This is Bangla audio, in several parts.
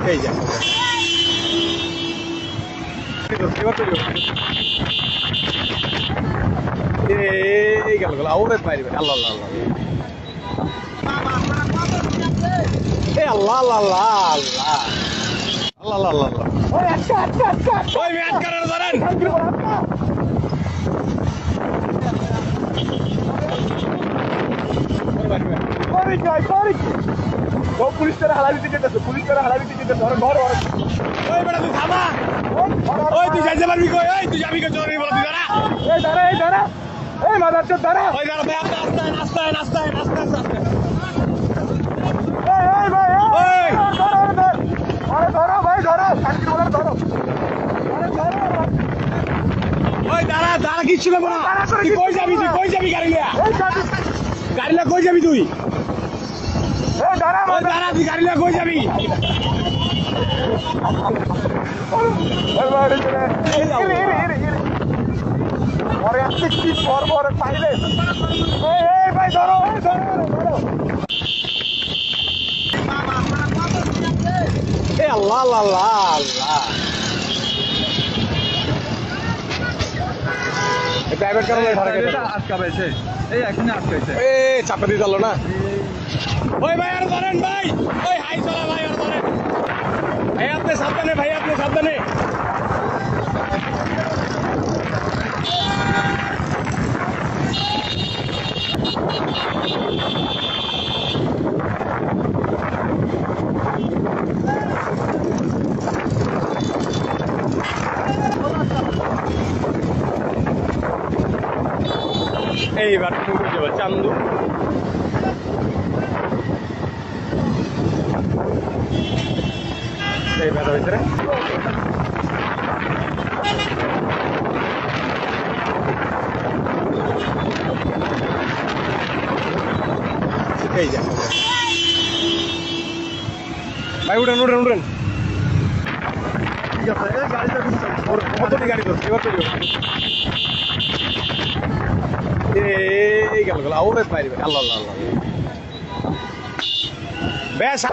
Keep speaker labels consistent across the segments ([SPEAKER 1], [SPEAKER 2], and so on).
[SPEAKER 1] এই যে এই গেল গেল আউরে পাইবে আল্লাহ আল্লাহ আল্লাহ এই আল্লাহ আল্লাহ আল্লাহ আল্লাহ আল্লাহ আল্লাহ আল্লাহ ওই আচ্ছা আচ্ছা আচ্ছা ওই ম্যাচ করার ধরেন সরি জয় সরি ও পুলিশ তারা হালা দিতে যেতেছে পুলিশ তারা হালা দিতে যেতেছে ধর ধর ওই বেটা তুই থামা ওই তুই যাইতে পারবি কই ওই তুই যাবি কই চোরি বল তুই দাঁড়া এই দাঁড়া এই মাদারচোদ দাঁড়া ওই দাঁড়া ভাই আস্তে আস্তে এই ভাই এই ধরো আরে ধরো ভাই ধরো শান্তি বলার ধরো আরে ধরো ওই দাঁড়া দাঁড়া কিচ্ছু না তুই কই যাবি গাড়ি লিয়া গাড়ি লিয়া কই যাবি তুই এই দাঁড়া তুই গাড়ি লিয়া কই যাবি ওরে আজকে কি বড় পাইলে এই ভাই ধরো এ আল্লাহ আল্লাহ আল্লাহ প্রাইভেট কার আটকা পেয়েছে এই এখানে আটকাইছে এই চাপা দিয়ে দিল না ওই ভাই আর ধরেন ভাই ওই হাই চলা ভাই আর ধরেন ভাই আপনি সাবধানে এইবার ঠুকে যাবো চান্দু এই বেটা ভিতরে এই যা ভাই উঠেন ঠিক আছে গাড়িটা গাড়ি ধরছে এবার চলে এই গেল গেল আউরে পাইবে আল্লাহ আল্লাহ আল্লাহ বেশ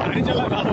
[SPEAKER 1] গাড়ি চালা ভালো